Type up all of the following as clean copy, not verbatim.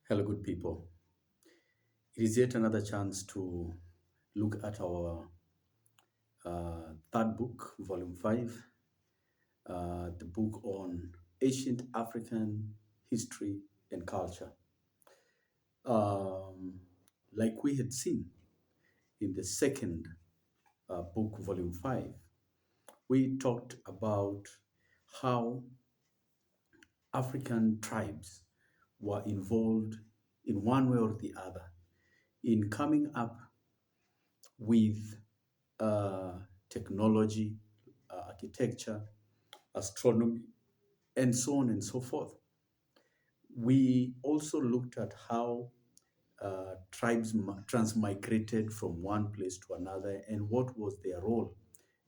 Hello, good people. It is yet another chance to look at our third book, Volume 5, the book on ancient African history and culture. Um, like we had seen in the second book, Volume 5, we talked about how African tribes were involved in one way or the other in coming up with uh, technology, architecture, astronomy, and so on and so forth. We also looked at how tribes transmigrated from one place to another and what was their role,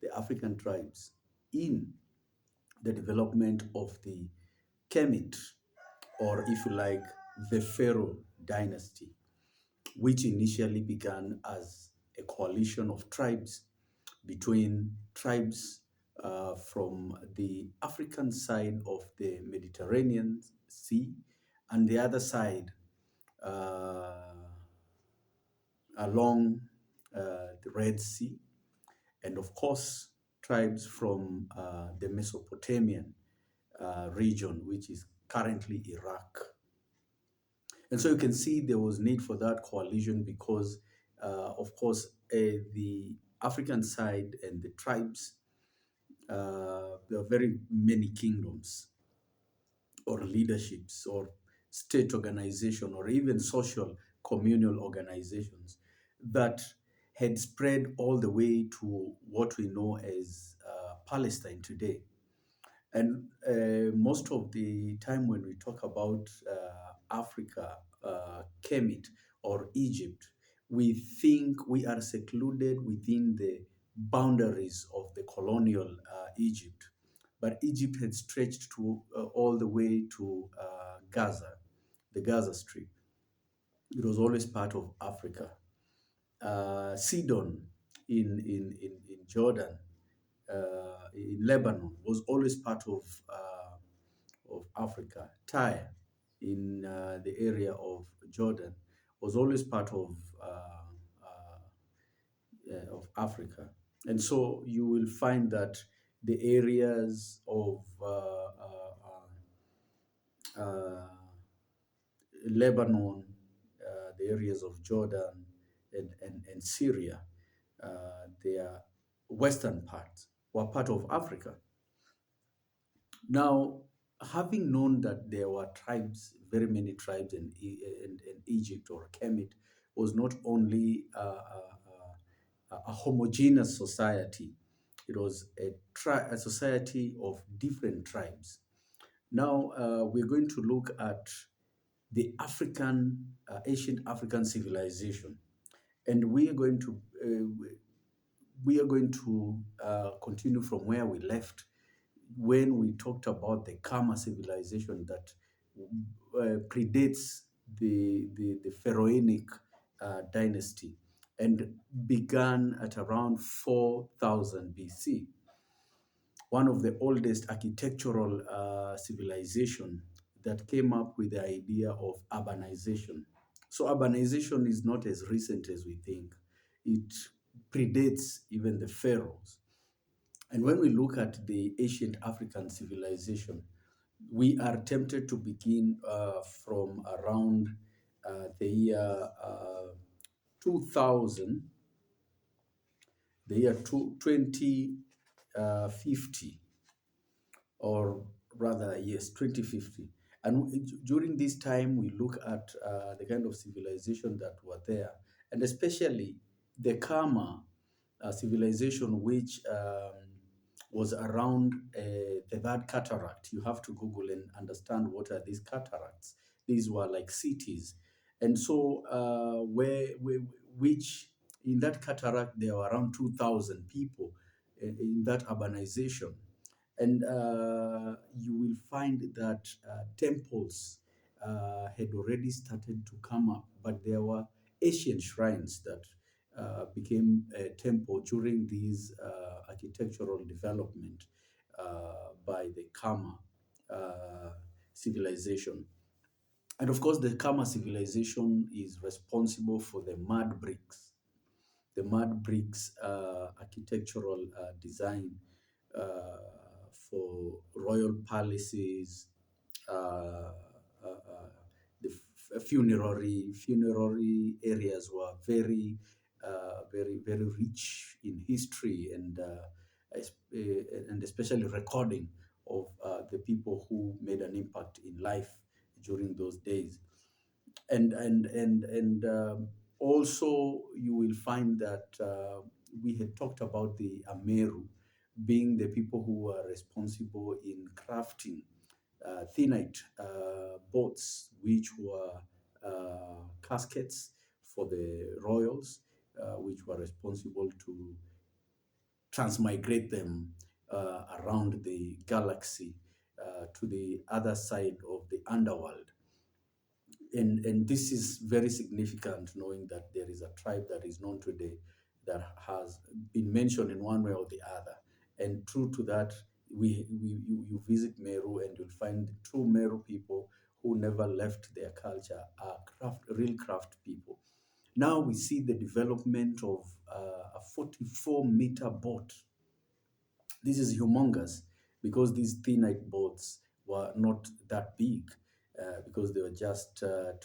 the African tribes, in the development of the Kemet, or if you like, the Pharaoh dynasty, which initially began as a coalition of tribes between tribes from the African side of the Mediterranean Sea and the other side uh, along the Red Sea, and of course, tribes from the Mesopotamian region, which is currently Iraq. And so you can see there was need for that coalition because, of course, the African side and the tribes, there are very many kingdoms or leaderships or state organization or even social communal organizations that had spread all the way to what we know as Palestine today. And most of the time when we talk about Africa, Kemet, or Egypt, we think we are secluded within the boundaries of the colonial Egypt. But Egypt had stretched to all the way to Gaza, the Gaza Strip. It was always part of Africa. Sidon in Jordan, in Lebanon, was always part of Africa. Tyre in the area of Jordan was always part of Africa. And so you will find that the areas of uh, Lebanon, the areas of Jordan and Syria, their western parts were part of Africa. Now, having known that there were tribes, very many tribes in Egypt or Kemet, was not only a homogeneous society, it was a society of different tribes. Now, we're going to look at the ancient African civilization, and we are going to continue from where we left when we talked about the Kama civilization that predates the Pharaonic dynasty and began at around 4000 BC. One of the oldest architectural civilization that came up with the idea of urbanization. So urbanization is not as recent as we think. It predates even the pharaohs. And when we look at the ancient African civilization, we are tempted to begin from around the year 2000, the year 2050, or rather, yes, 2050. And during this time, we look at the kind of civilization that were there, and especially the Kama civilization, which was around the Third Cataract. You have to Google and understand what are these cataracts. These were like cities. And so, which in that cataract, there were around 2,000 people in that urbanization. And you will find that temples had already started to come up, but there were Asian shrines that became a temple during these architectural development by the Kama civilization. And of course, the Kama civilization is responsible for the mud bricks architectural design for royal palaces, uh, the funerary areas were very rich in history and especially recording of the people who made an impact in life during those days. And also you will find that we had talked about the Ameru being the people who were responsible in crafting thinite boats, which were caskets for the royals, which were responsible to transmigrate them around the galaxy to the other side of the underworld. And this is very significant, knowing that there is a tribe that is known today that has been mentioned in one way or the other. And true to that, you visit Meru and you'll find true Meru people who never left their culture are real craft people. Now we see the development of a 44-meter boat. This is humongous because these thinite boats were not that big because they were just to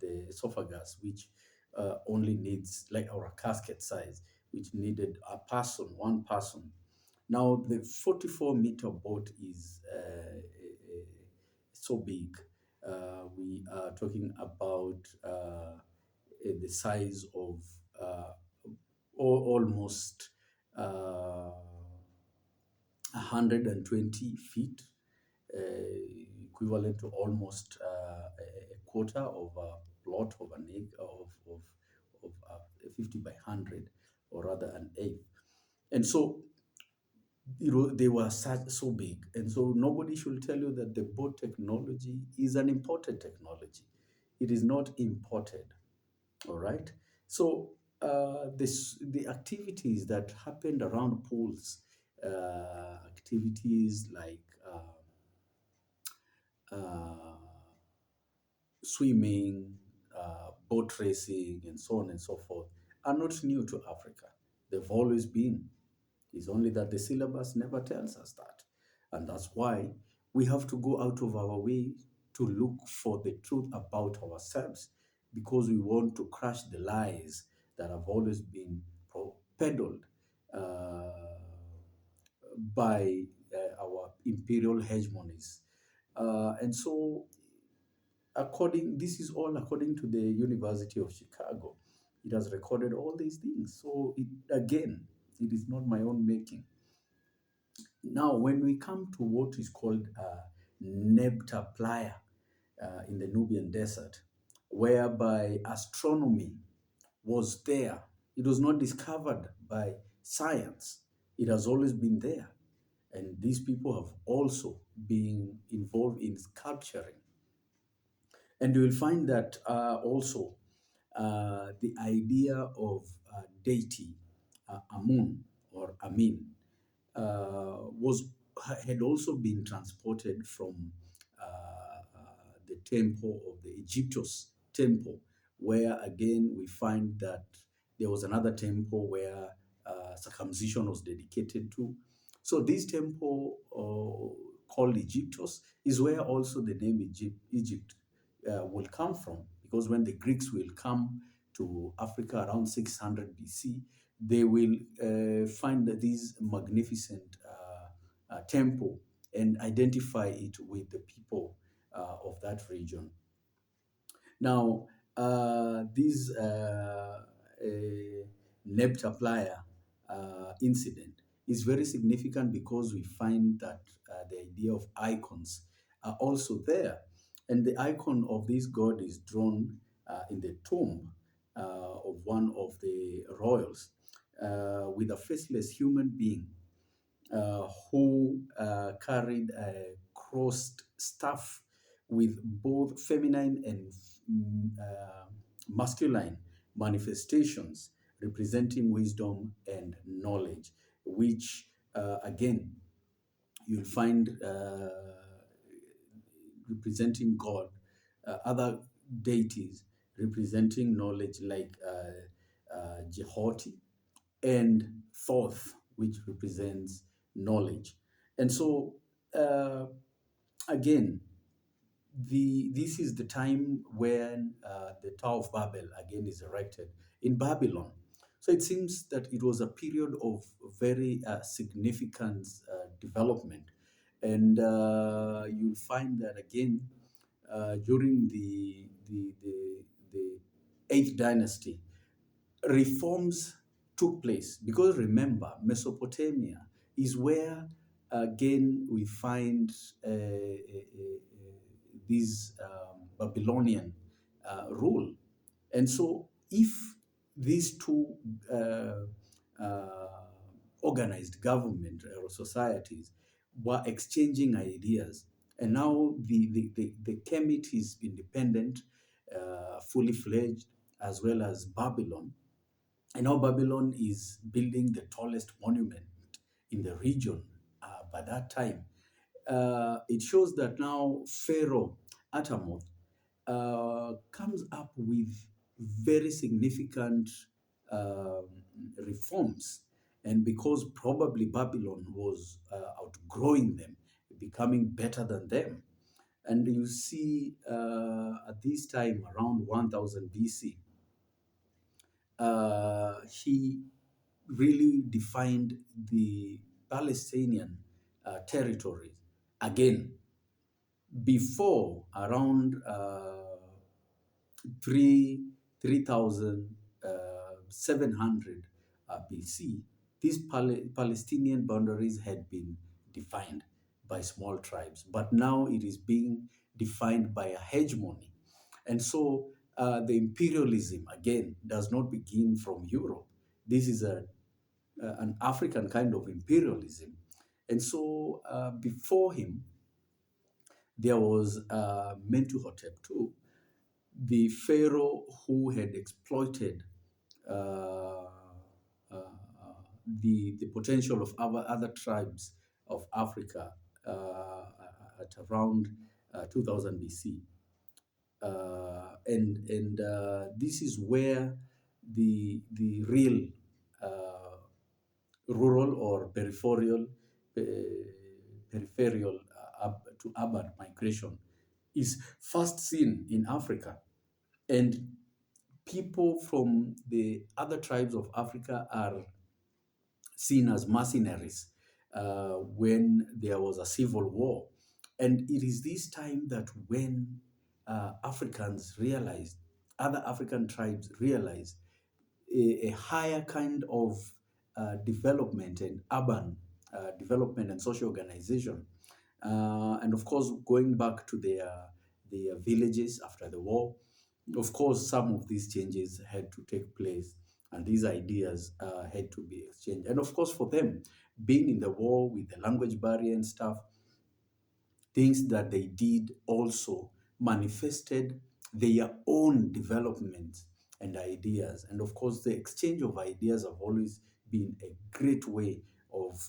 the esophagus, which only needs like our casket size, which needed one person. Now the 44-meter boat is so big. We are talking about the size of almost 120 feet, equivalent to almost a quarter of a plot of an acre of 50 by 100, or rather an eighth. And so, they were so big. And so nobody should tell you that the boat technology is an imported technology. It is not imported. All right. So the activities that happened around pools, activities like uh, swimming, boat racing, and so on and so forth, are not new to Africa. They've always been. It's only that the syllabus never tells us that. And that's why we have to go out of our way to look for the truth about ourselves, because we want to crush the lies that have always been peddled uh, by our imperial hegemonies. And so this is all according to the University of Chicago. It has recorded all these things. So again, it is not my own making. Now, when we come to what is called Nebta Playa in the Nubian Desert, whereby astronomy was there, it was not discovered by science. It has always been there. And these people have also been involved in sculpturing. And you will find that also the idea of deity, Amun or Amin, was had also been transported from the temple of the Egyptos temple, where again we find that there was another temple where circumcision was dedicated to. So this temple called Egyptos is where also the name Egypt will come from, because when the Greeks will come to Africa around 600 BC, they will find this magnificent temple and identify it with the people of that region. Now, this Nebta Playa incident is very significant because we find that the idea of icons are also there. And the icon of this god is drawn in the tomb of one of the royals with a faceless human being who carried a crossed staff with both feminine and masculine manifestations representing wisdom and knowledge, which again you'll find representing God, other deities representing knowledge like Jehoti, and Thoth, which represents knowledge. And so, uh, again, this is the time when the Tower of Babel again is erected in Babylon. So it seems that it was a period of very significant development, and you'll find that again during the eighth dynasty, reforms took place, because remember, Mesopotamia is where again we find this Babylonian rule. And so if these two uh, uh, organized government or societies were exchanging ideas, and now the Kemet is independent, fully fledged, as well as Babylon. And now Babylon is building the tallest monument in the region by that time. It shows that now Pharaoh Atamoth comes up with very significant um, reforms. And because probably Babylon was outgrowing them, becoming better than them. And you see at this time, around 1000 BC, he really defined the Palestinian territories again. Before, around 3 3700 BC, these Palestinian boundaries had been defined by small tribes, but now it is being defined by a hegemony. And so the imperialism, again, does not begin from Europe. This is an African kind of imperialism. And so before him, there was Mentuhotep II, the pharaoh who had exploited uh, uh, the potential of other tribes of Africa at around 2000 BC. And this is where the real rural or peripheral to urban migration is first seen in Africa. And people from the other tribes of Africa are seen as mercenaries when there was a civil war. And it is this time that when Africans realized, other African tribes realized a higher kind of development and urban development and social organization. And of course, going back to their villages after the war, of course, some of these changes had to take place, and these ideas had to be exchanged. And of course, for them, being in the war with the language barrier and stuff, things that they did also manifested their own developments and ideas. And of course, the exchange of ideas have always been a great way of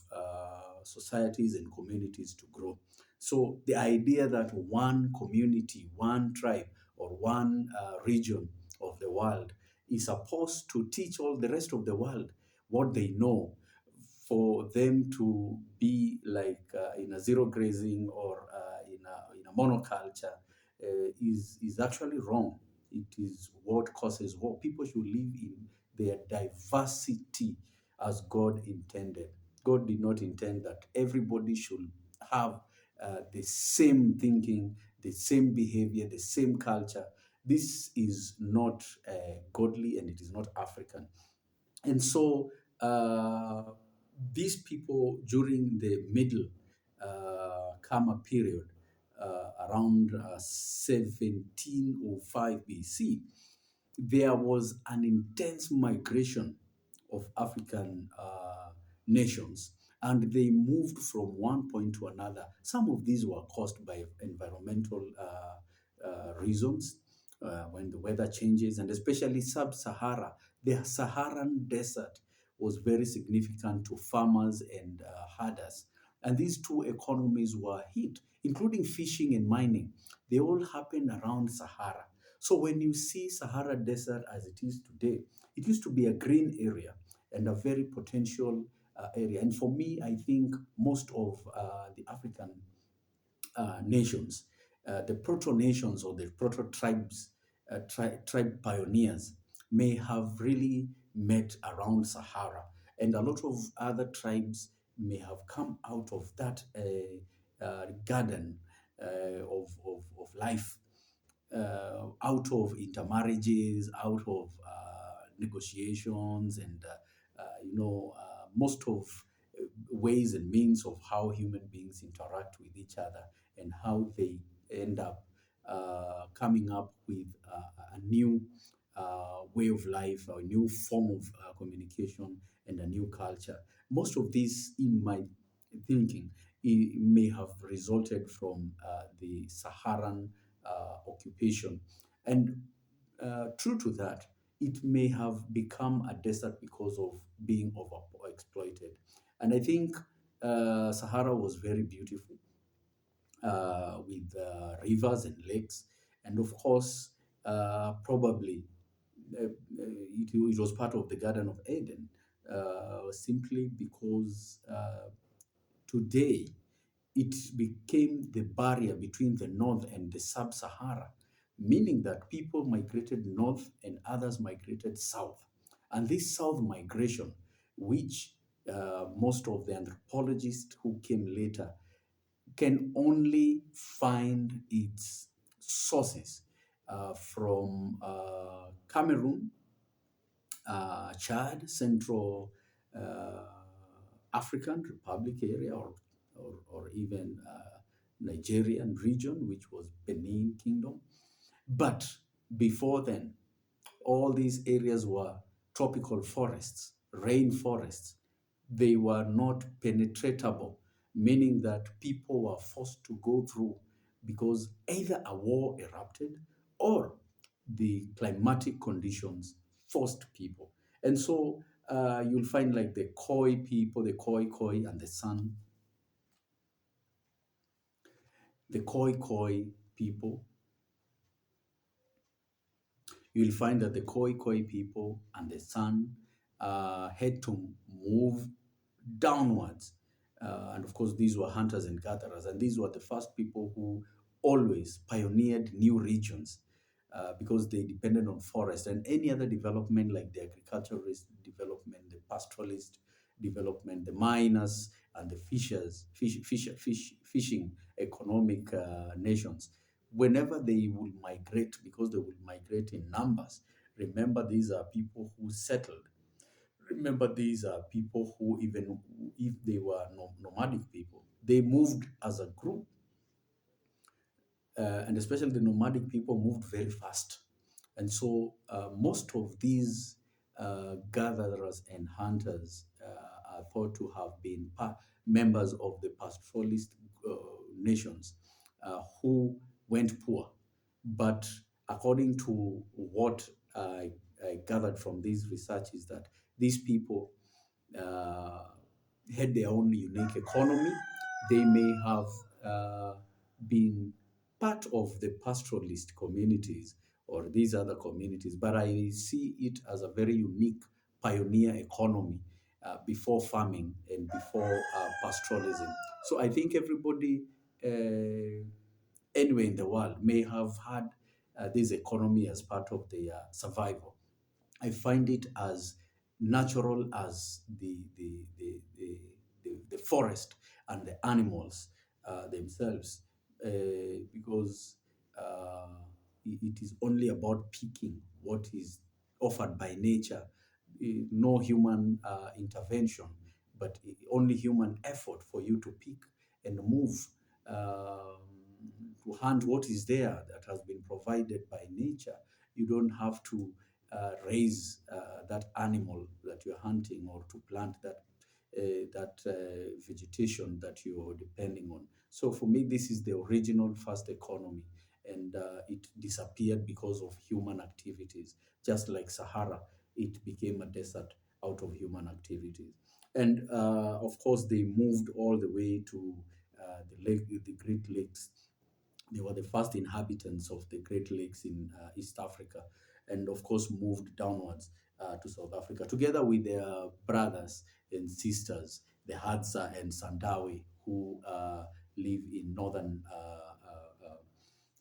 societies and communities to grow. So the idea that one community, one tribe, or one region of the world is supposed to teach all the rest of the world what they know, for them to be like in a zero grazing or in a monoculture is actually wrong. It is what causes war. People should live in their diversity as God intended. God did not intend that everybody should have the same thinking, the same behavior, the same culture. This is not godly, and it is not African. And so these people during the middle Kama period, around 1705 BC, there was an intense migration of African nations, and they moved from one point to another. Some of these were caused by environmental reasons, when the weather changes, and especially sub-Sahara. The Saharan desert was very significant to farmers and herders. And these two economies were hit, including fishing and mining. They all happened around Sahara. So when you see Sahara Desert as it is today, it used to be a green area and a very potential area. And for me, I think most of the African nations, the proto-nations or the proto-tribes, tribe pioneers may have really met around Sahara. And a lot of other tribes may have come out of that garden of life, out of intermarriages, out of negotiations, and most of ways and means of how human beings interact with each other and how they end up coming up with a new way of life, or a new form of communication, and a new culture. Most of this, in my thinking, it may have resulted from the Saharan occupation. And true to that, it may have become a desert because of being overexploited. And I think Sahara was very beautiful, with rivers and lakes. And of course, probably it was part of the Garden of Eden, simply because today it became the barrier between the north and the sub-Sahara, meaning that people migrated north and others migrated south. And this south migration, which most of the anthropologists who came later can only find its sources from Cameroon, Chad, Central African Republic area, or even Nigerian region, which was Benin Kingdom. But before then, all these areas were tropical forests, rainforests. They were not penetratable, meaning that people were forced to go through because either a war erupted or the climatic conditions forced people. And so you'll find like the Khoi people, the Khoi and the San, the Khoi people, you'll find that the Khoi people and the San had to move downwards. And of course, these were hunters and gatherers, and these were the first people who always pioneered new regions because they depended on forest and any other development like the agriculturalist development, the pastoralist development, the miners and the fishing economic nations. Whenever they will migrate, because they will migrate in numbers, remember these are people who settled. Remember, these are people who, even if they were nomadic people, they moved as a group. And especially the nomadic people moved very fast. And so most of these gatherers and hunters are thought to have been members of the pastoralist nations who went poor. But according to what I gathered from these research is that these people uh, had their own unique economy. They may have been part of the pastoralist communities or these other communities, but I see it as a very unique pioneer economy before farming and before pastoralism. So I think everybody anywhere in the world may have had this economy as part of their survival. I find it as natural as the forest and the animals themselves, because it is only about picking what is offered by nature, no human intervention, but only human effort for you to pick and move, to hunt what is there that has been provided by nature. You don't have to raise that animal that you're hunting, or to plant that vegetation that you're depending on. So for me, this is the original first economy, and it disappeared because of human activities. Just like Sahara, it became a desert out of human activities. And of course, they moved all the way to the Great Lakes. They were the first inhabitants of the Great Lakes in East Africa, and of course moved downwards to South Africa together with their brothers and sisters, the Hadza and Sandawe, who live in northern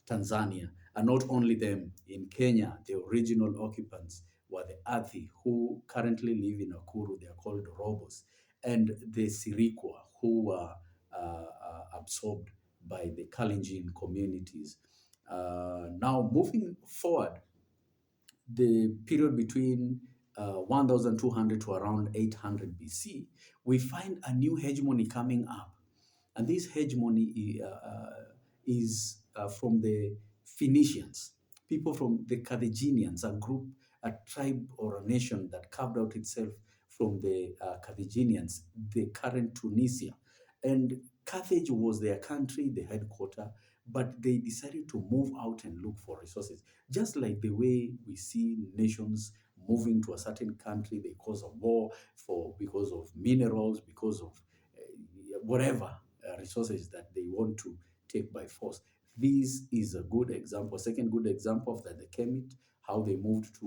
Tanzania. And not only them, in Kenya, the original occupants were the Athi, who currently live in Nakuru. They are called Robos, and the Sirikwa, who were absorbed by the Kalenjin communities. Now, moving forward, the period between 1200 to around 800 BC, we find a new hegemony coming up. And this hegemony is from the Phoenicians, people from the Carthaginians, a group, a tribe or a nation that carved out itself from the Carthaginians, the current Tunisia. And Carthage was their country, the headquarter, but they decided to move out and look for resources. Just like the way we see nations moving to a certain country because of war, because of minerals, because of whatever resources that they want to take by force. This is a good example. Second good example of that, the Kemet, how they moved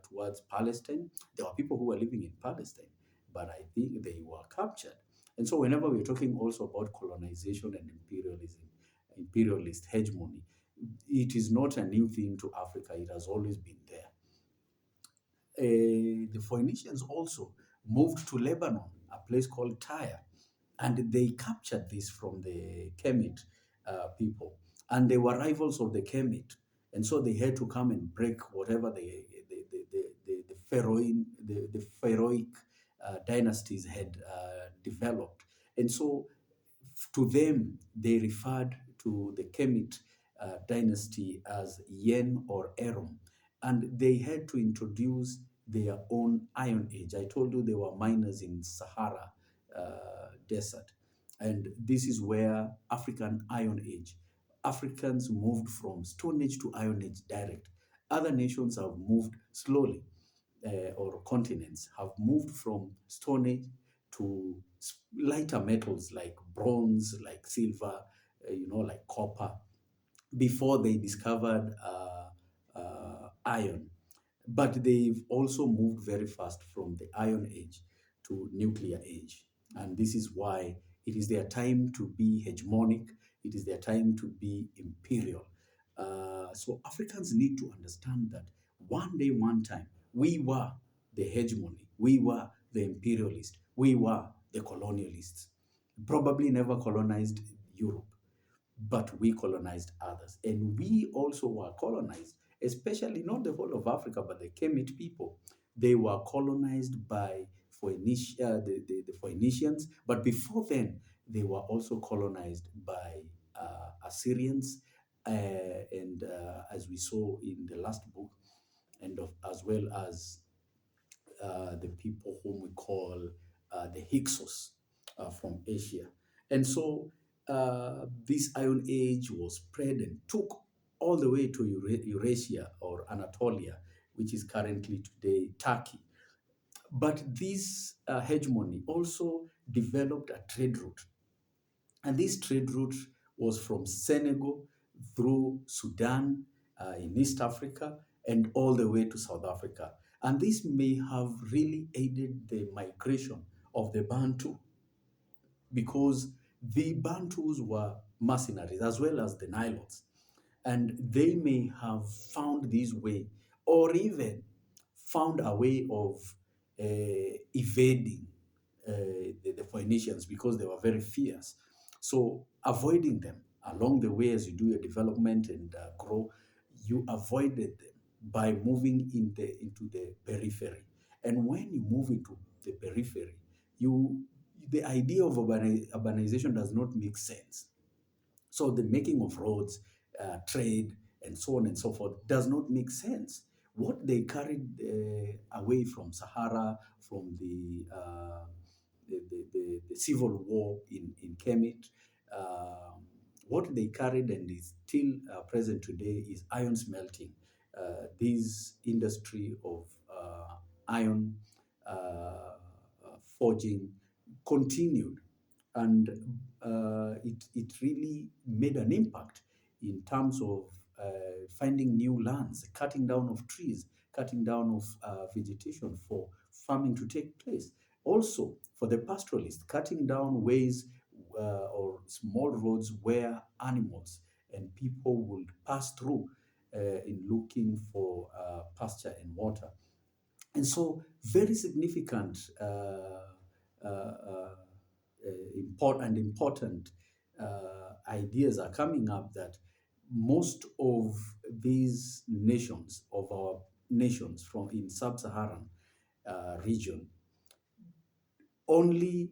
towards Palestine. There were people who were living in Palestine, but I think they were captured. And so whenever we're talking also about colonization and imperialism, imperialist hegemony, it is not a new thing to Africa. It has always been there. The Phoenicians also moved to Lebanon, a place called Tyre, and they captured this from the Kemet people, and they were rivals of the Kemet, and so they had to come and break whatever the pharaohic dynasties had developed, and so to them they referred to the Kemet dynasty as Yen or Erom, and they had to introduce their own Iron Age. I told you they were miners in Sahara desert. And this is where African Iron Age, Africans moved from Stone Age to Iron Age direct. Other nations have moved slowly, or continents have moved from Stone Age to lighter metals like bronze, like silver, like copper, before they discovered iron. But they've also moved very fast from the Iron Age to nuclear age. And this is why it is their time to be hegemonic, it is their time to be imperial. So Africans need to understand that one day, one time, we were the hegemony, we were the imperialist, we were the colonialists. Probably never colonized Europe, but we colonized others. And we also were colonized, especially not the whole of Africa, but the Kemet people. They were colonized by the Phoenicians, but before then, they were also colonized by Assyrians, and as we saw in the last book, and as well as the people whom we call the Hyksos from Asia. And so this Iron Age was spread and took all the way to Eurasia or Anatolia, which is currently today Turkey. But this hegemony also developed a trade route. And this trade route was from Senegal through Sudan in East Africa and all the way to South Africa. And this may have really aided the migration of the Bantu, because the Bantus were mercenaries as well as the Nilotes. And they may have found this way, or even found a way of evading the Phoenicians, because they were very fierce. So avoiding them along the way as you do your development and grow, you avoided them by moving into the periphery. And when you move into the periphery, the idea of urbanization does not make sense. So the making of roads, trade, and so on and so forth does not make sense. What they carried away from Sahara, from the civil war in Kemet, what they carried and is still present today is iron smelting. This industry of iron forging continued, and it really made an impact in terms of finding new lands, cutting down of trees, cutting down of vegetation for farming to take place. Also, for the pastoralist, cutting down ways or small roads where animals and people would pass through in looking for pasture and water. And so, very significant important ideas are coming up that most of these nations, of our nations from in sub-Saharan region, only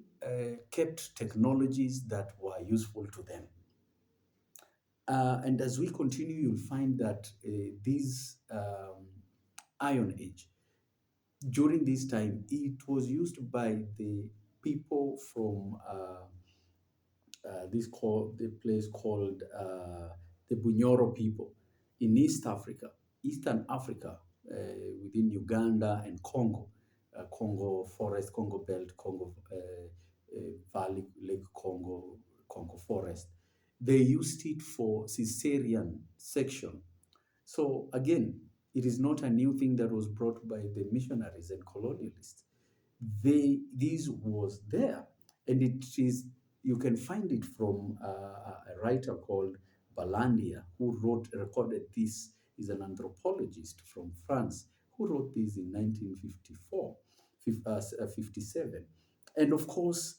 kept technologies that were useful to them. And as we continue, you'll find that this Iron Age, during this time, it was used by the people from the place called the Bunyoro people in East Africa, Eastern Africa, within Uganda and Congo, Congo Forest, Congo Belt, Congo Valley, Lake Congo, Congo Forest. They used it for Caesarean section. So again, it is not a new thing that was brought by the missionaries and colonialists. This was there, and it is, you can find it from a writer called Balandia, who recorded this. Is an anthropologist from France who wrote this in 1954, 57. And of course,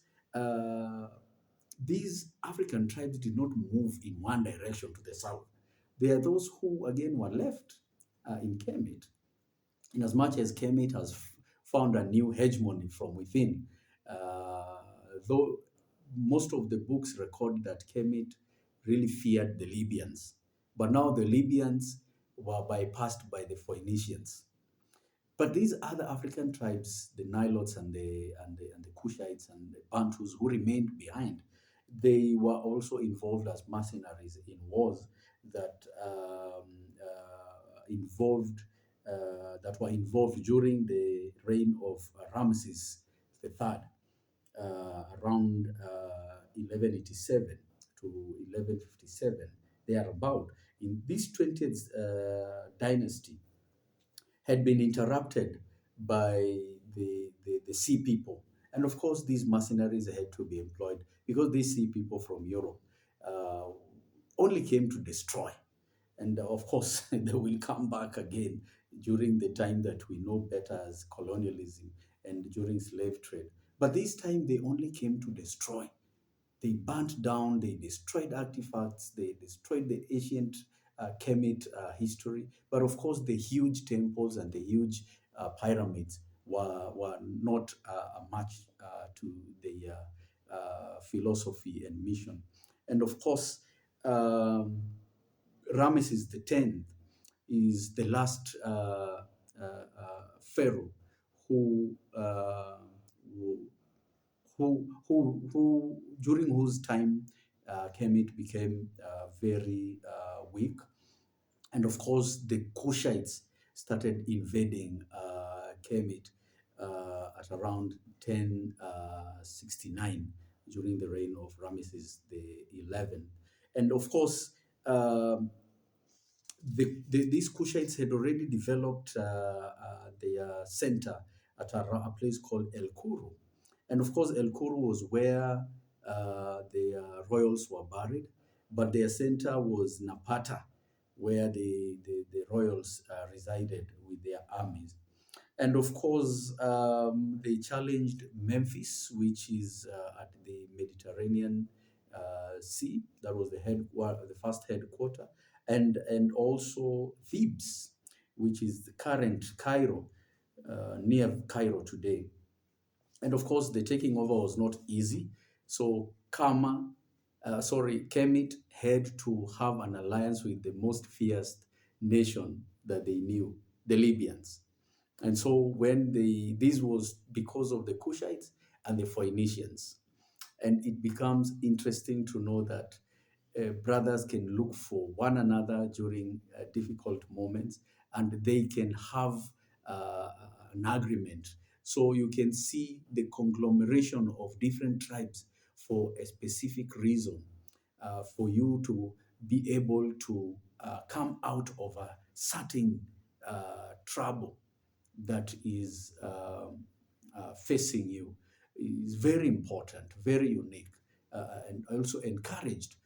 these African tribes did not move in one direction to the south. There are those who, again, were left in Kemet, in as much as Kemet has found a new hegemony from within. Though most of the books record that Kemet really feared the Libyans, but now the Libyans were bypassed by the Phoenicians. But these other African tribes, the Nilotes and the Kushites and the Bantus who remained behind, they were also involved as mercenaries in wars that were involved during the reign of Ramses III, around 1187 to 1157, thereabout. In this 20th dynasty, had been interrupted by the sea people. And of course, these mercenaries had to be employed because these sea people from Europe only came to destroy. And of course, they will come back again during the time that we know better as colonialism and during slave trade. But this time, they only came to destroy. They burnt down, they destroyed artifacts, they destroyed the ancient Kemet history. But of course, the huge temples and the huge pyramids were not a match to the philosophy and mission. And of course, Ramesses X is the last pharaoh who, during whose time Kemet became very weak. And of course, the Kushites started invading Kemet at around 1069 during the reign of Ramesses the 11th. And of course, these Kushites had already developed their center at a place called El Kuru. And of course, El Kuru was where the royals were buried, but their center was Napata, where the royals resided with their armies. And of course, they challenged Memphis, which is at the Mediterranean Sea. That was the first headquarter. And also Thebes, which is the current Cairo, near Cairo today. And of course, the taking over was not easy. So Kemet had to have an alliance with the most fierce nation that they knew, the Libyans. And so this was because of the Kushites and the Phoenicians. And it becomes interesting to know that brothers can look for one another during difficult moments, and they can have an agreement So you can see the conglomeration of different tribes for a specific reason, for you to be able to come out of a certain trouble that is facing you is very important, very unique, and also encouraged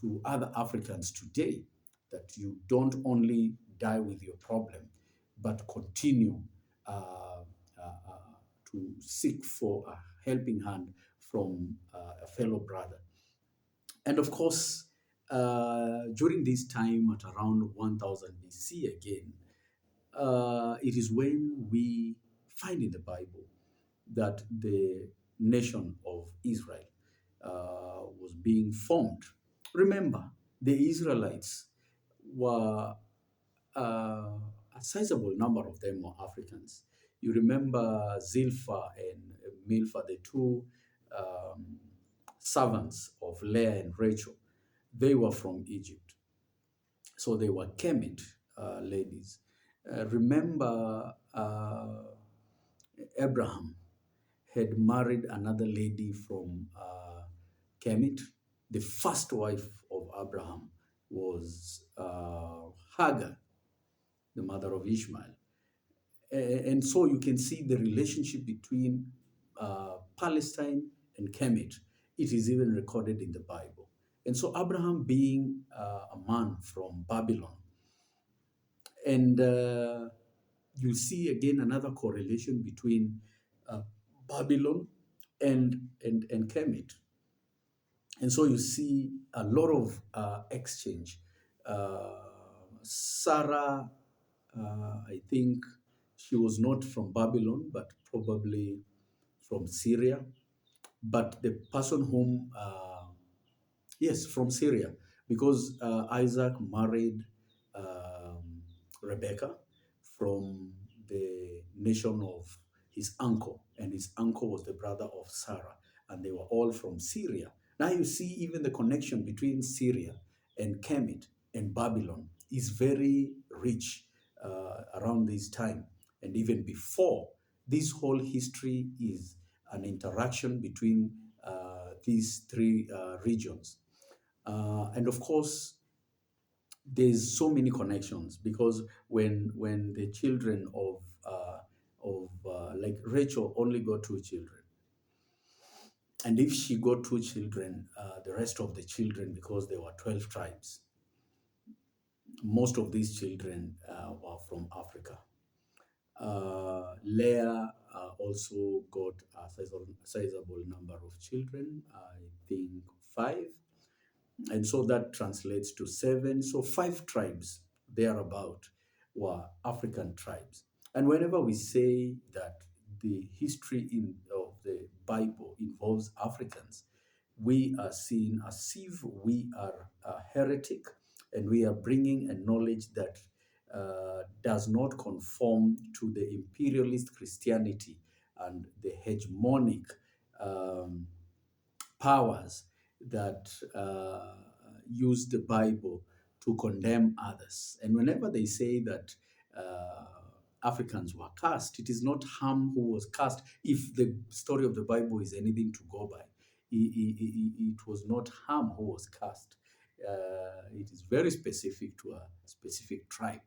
to other Africans today that you don't only die with your problem, but continue to seek for a helping hand from a fellow brother. And of course, during this time at around 1000 BC again, it is when we find in the Bible that the nation of Israel was being formed. Remember, the Israelites were a sizable number of them were Africans. You remember Zilpah and Milpha, the two um, servants of Leah and Rachel. They were from Egypt. So they were Kemet ladies. Remember, Abraham had married another lady from Kemet. The first wife of Abraham was Hagar, the mother of Ishmael. And so you can see the relationship between Palestine and Kemet. It is even recorded in the Bible. And so Abraham being a man from Babylon, and you see again another correlation between Babylon and Kemet. And so you see a lot of exchange. Sarah, I think she was not from Babylon, but probably from Syria. But the person whom, yes, from Syria, because Isaac married Rebecca from the nation of his uncle, and his uncle was the brother of Sarah, and they were all from Syria. Now you see even the connection between Syria and Kemet and Babylon is very rich around this time. And even before, this whole history is an interaction between these three regions. And of course, there's so many connections because when the children of like Rachel only got two children, and if she got two children, the rest of the children, because there were 12 tribes, most of these children were from Africa. Leah also got a sizable number of children, I think five. And so that translates to seven. So five tribes thereabout were African tribes. And whenever we say that the history of the Bible involves Africans, we are seen as if we are a heretic, and we are bringing a knowledge that does not conform to the imperialist Christianity and the hegemonic um, powers that use the Bible to condemn others. And whenever they say that Africans were cast, it is not Ham who was cast. If the story of the Bible is anything to go by, it was not Ham who was cast. It is very specific to a specific tribe.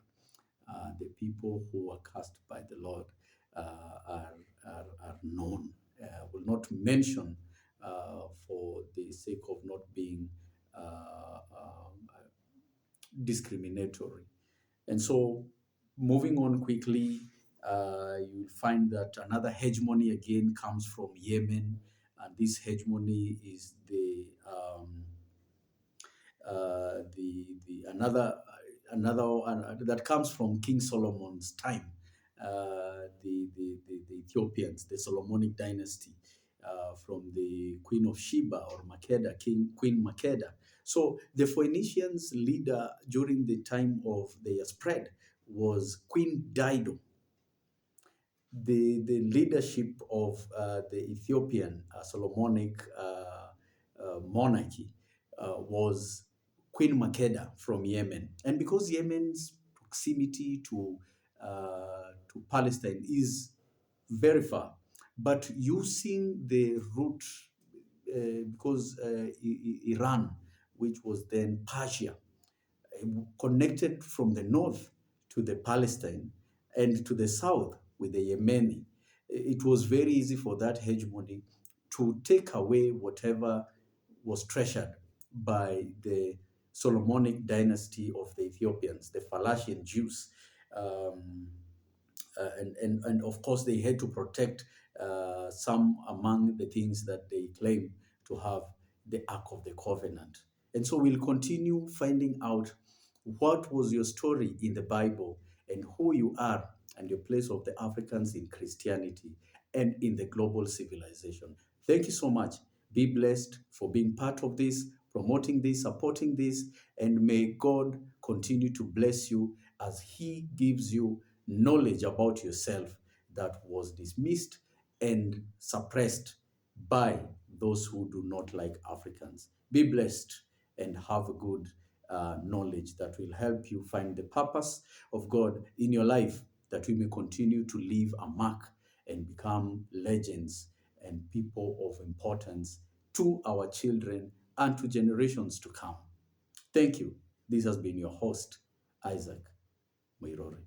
The people who were cast by the Lord are known. Will not mention for the sake of not being discriminatory. And so, moving on quickly, you'll find that another hegemony again comes from Yemen, and this hegemony is the another that comes from King Solomon's time, the Ethiopians, the Solomonic dynasty, from the Queen of Sheba or Makeda, Queen Makeda. So the Phoenicians' leader during the time of their spread was Queen Dido. The leadership of the Ethiopian Solomonic monarchy was Queen Makeda from Yemen. And because Yemen's proximity to Palestine is very far. But using the route, because Iran, which was then Persia, connected from the north to the Palestine and to the south with the Yemeni, it was very easy for that hegemony to take away whatever was treasured by the Solomonic dynasty of the Ethiopians, the Falashian Jews. Um, and of course, they had to protect some among the things that they claim to have, the Ark of the Covenant. And so we'll continue finding out what was your story in the Bible and who you are and your place of the Africans in Christianity and in the global civilization. Thank you so much. Be blessed for being part of this, promoting this, supporting this, and may God continue to bless you as He gives you knowledge about yourself that was dismissed and suppressed by those who do not like Africans. Be blessed and have a good knowledge that will help you find the purpose of God in your life, that we may continue to leave a mark and become legends and people of importance to our children and to generations to come. Thank you. This has been your host, Isaac Mairori.